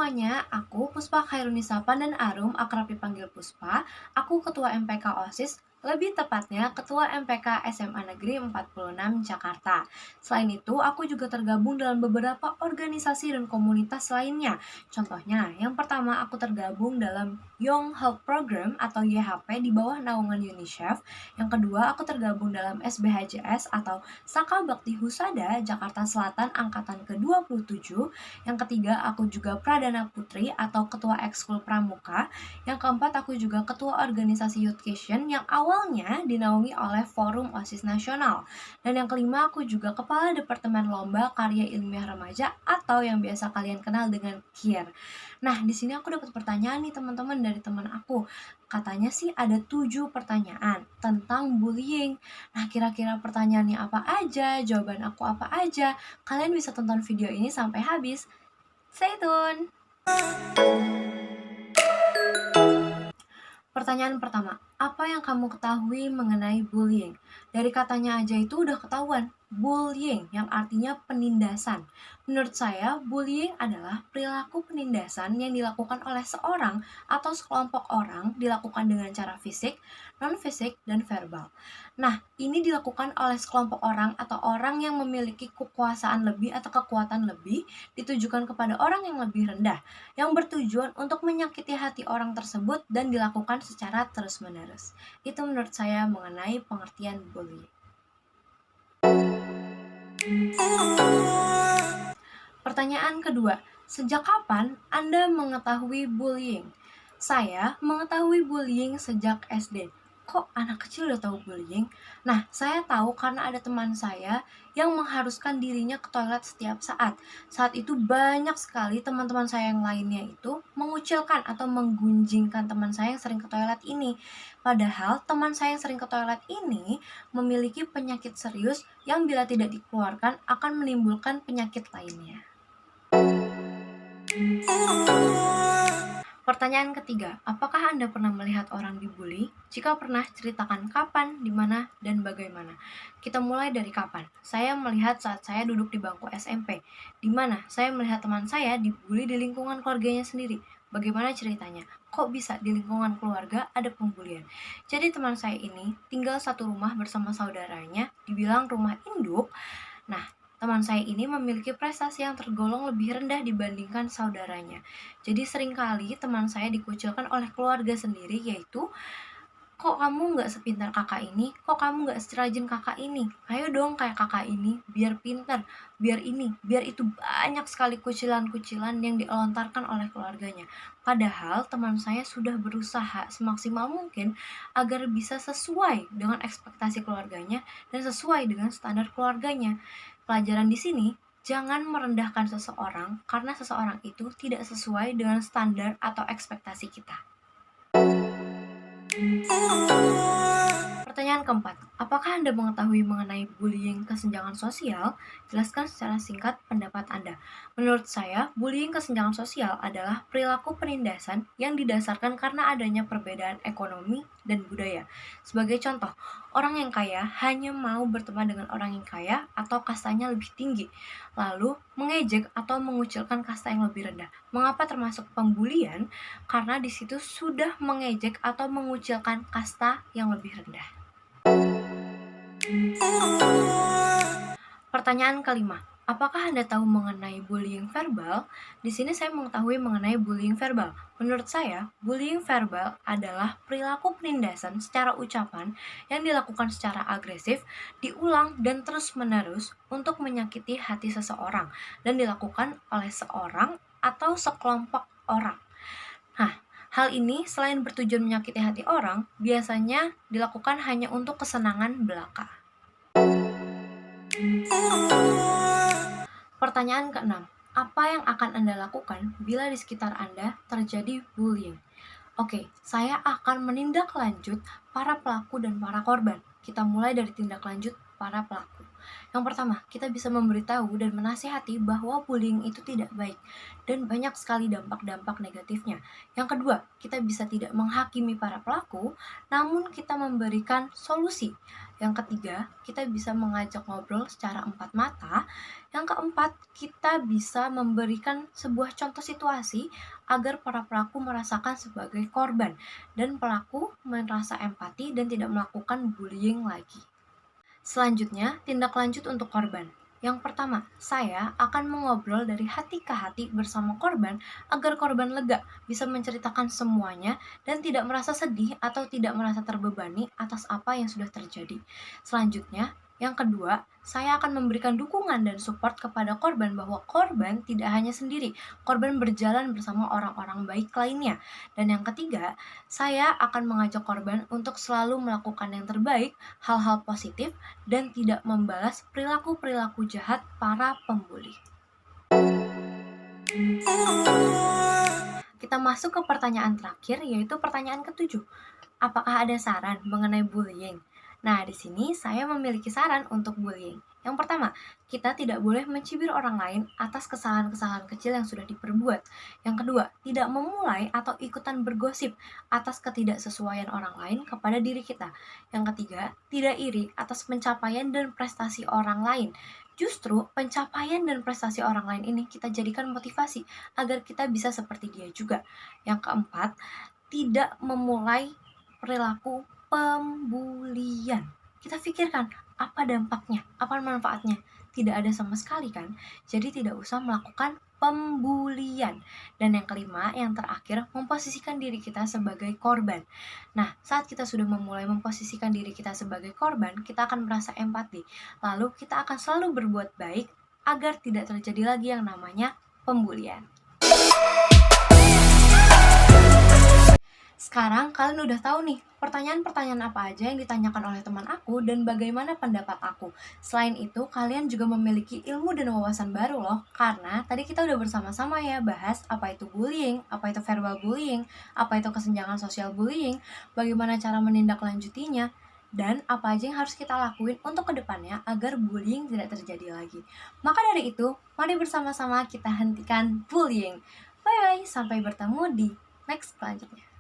semuanya, aku Puspa Khairunisa Pandan-Arum, akrab dipanggil Puspa. Aku Ketua MPK OSIS, lebih tepatnya Ketua MPK SMA Negeri 46 Jakarta. Selain itu, aku juga tergabung dalam beberapa organisasi dan komunitas lainnya. Contohnya, yang pertama aku tergabung dalam Young Health Program atau YHP di bawah naungan UNICEF. Yang kedua, aku tergabung dalam SBHJS atau Saka Bakti Husada Jakarta Selatan Angkatan ke-27. Yang ketiga, aku juga Pradana Putri atau Ketua Ekskul Pramuka. Yang keempat, aku juga Ketua Organisasi Youthcation yang awalnya dinaungi oleh Forum OSIS Nasional. Dan yang kelima, aku juga Kepala Departemen Lomba Karya Ilmiah Remaja atau yang biasa kalian kenal dengan KIR. Nah, di sini aku dapat pertanyaan nih teman-teman dari teman aku. Katanya sih ada 7 pertanyaan tentang bullying. Nah, kira-kira pertanyaannya apa aja, jawaban aku apa aja? Kalian bisa tonton video ini sampai habis. Stay tune! Pertanyaan pertama, apa yang kamu ketahui mengenai bullying? Dari katanya aja itu udah ketahuan, bullying yang artinya penindasan. Menurut saya, bullying adalah perilaku penindasan yang dilakukan oleh seorang atau sekelompok orang dilakukan dengan cara fisik, non-fisik, dan verbal. Nah, ini dilakukan oleh sekelompok orang atau orang yang memiliki kekuasaan lebih atau kekuatan lebih ditujukan kepada orang yang lebih rendah, yang bertujuan untuk menyakiti hati orang tersebut dan dilakukan secara terus-menerus. Itu menurut saya mengenai pengertian bullying. Pertanyaan kedua, sejak kapan Anda mengetahui bullying? Saya mengetahui bullying sejak SD. Kok anak kecil udah tahu bullying? Nah, saya tahu karena ada teman saya yang mengharuskan dirinya ke toilet setiap saat. Saat itu banyak sekali teman-teman saya yang lainnya itu mengucilkan atau menggunjingkan teman saya yang sering ke toilet ini. Padahal teman saya yang sering ke toilet ini memiliki penyakit serius yang bila tidak dikeluarkan akan menimbulkan penyakit lainnya. Pertanyaan ketiga, apakah Anda pernah melihat orang dibully? Jika pernah, ceritakan kapan, di mana, dan bagaimana. Kita mulai dari kapan. Saya melihat saat saya duduk di bangku SMP, di mana saya melihat teman saya dibully di lingkungan keluarganya sendiri. Bagaimana ceritanya? Kok bisa di lingkungan keluarga ada pembulian? Jadi teman saya ini tinggal satu rumah bersama saudaranya, dibilang rumah induk. Nah, teman saya ini memiliki prestasi yang tergolong lebih rendah dibandingkan saudaranya. Jadi seringkali teman saya dikucilkan oleh keluarga sendiri, yaitu, kok kamu nggak sepintar kakak ini? Kok kamu nggak serajin kakak ini? Ayo dong kayak kakak ini, biar pintar, biar ini, biar itu. Banyak sekali kucilan-kucilan yang dilontarkan oleh keluarganya. Padahal teman saya sudah berusaha semaksimal mungkin agar bisa sesuai dengan ekspektasi keluarganya dan sesuai dengan standar keluarganya. Pelajaran di sini, jangan merendahkan seseorang karena seseorang itu tidak sesuai dengan standar atau ekspektasi kita. Pertanyaan keempat, apakah Anda mengetahui mengenai bullying kesenjangan sosial? Jelaskan secara singkat pendapat Anda. Menurut saya, bullying kesenjangan sosial adalah perilaku penindasan yang didasarkan karena adanya perbedaan ekonomi dan budaya. Sebagai contoh, orang yang kaya hanya mau berteman dengan orang yang kaya atau kastanya lebih tinggi, lalu mengejek atau mengucilkan kasta yang lebih rendah. Mengapa termasuk pembulian? Karena di situ sudah mengejek atau mengucilkan kasta yang lebih rendah. Pertanyaan kelima, apakah Anda tahu mengenai bullying verbal? Di sini saya mengetahui mengenai bullying verbal. Menurut saya, bullying verbal adalah perilaku penindasan secara ucapan yang dilakukan secara agresif, diulang dan terus-menerus untuk menyakiti hati seseorang dan dilakukan oleh seorang atau sekelompok orang. Nah, hal ini selain bertujuan menyakiti hati orang, biasanya dilakukan hanya untuk kesenangan belaka. Pertanyaan keenam, apa yang akan Anda lakukan bila di sekitar Anda terjadi bullying? Oke, saya akan menindaklanjut para pelaku dan para korban. Kita mulai dari tindak lanjut para pelaku. Yang pertama, kita bisa memberitahu dan menasihati bahwa bullying itu tidak baik dan banyak sekali dampak-dampak negatifnya. Yang kedua, kita bisa tidak menghakimi para pelaku, namun kita memberikan solusi. Yang ketiga, kita bisa mengajak ngobrol secara empat mata. Yang keempat, kita bisa memberikan sebuah contoh situasi agar para pelaku merasakan sebagai korban dan pelaku merasa empati dan tidak melakukan bullying lagi. Selanjutnya, tindak lanjut untuk korban. Yang pertama, saya akan mengobrol dari hati ke hati bersama korban agar korban lega, bisa menceritakan semuanya dan tidak merasa sedih atau tidak merasa terbebani atas apa yang sudah terjadi. Selanjutnya, yang kedua, saya akan memberikan dukungan dan support kepada korban bahwa korban tidak hanya sendiri, korban berjalan bersama orang-orang baik lainnya. Dan yang ketiga, saya akan mengajak korban untuk selalu melakukan yang terbaik, hal-hal positif, dan tidak membalas perilaku-perilaku jahat para pembuli. Kita masuk ke pertanyaan terakhir, yaitu pertanyaan ke-7. Apakah ada saran mengenai bullying? Nah, di sini saya memiliki saran untuk bullying. Yang pertama, kita tidak boleh mencibir orang lain atas kesalahan-kesalahan kecil yang sudah diperbuat. Yang kedua, tidak memulai atau ikutan bergosip atas ketidaksesuaian orang lain kepada diri kita. Yang ketiga, tidak iri atas pencapaian dan prestasi orang lain. Justru pencapaian dan prestasi orang lain ini kita jadikan motivasi agar kita bisa seperti dia juga. Yang keempat, tidak memulai perilaku pembulian. Kita pikirkan, apa dampaknya, apa manfaatnya? Tidak ada sama sekali kan? Jadi tidak usah melakukan pembulian. Dan yang kelima, yang terakhir, memposisikan diri kita sebagai korban. Nah, saat kita sudah memulai memposisikan diri kita sebagai korban, kita akan merasa empati. Lalu kita akan selalu berbuat baik agar tidak terjadi lagi yang namanya pembulian. Sekarang kalian udah tahu nih, pertanyaan-pertanyaan apa aja yang ditanyakan oleh teman aku dan bagaimana pendapat aku. Selain itu, kalian juga memiliki ilmu dan wawasan baru loh, karena tadi kita udah bersama-sama ya bahas apa itu bullying, apa itu verbal bullying, apa itu kesenjangan sosial bullying, bagaimana cara menindaklanjutinya, dan apa aja yang harus kita lakuin untuk kedepannya agar bullying tidak terjadi lagi. Maka dari itu, mari bersama-sama kita hentikan bullying. Bye-bye, sampai bertemu di next selanjutnya.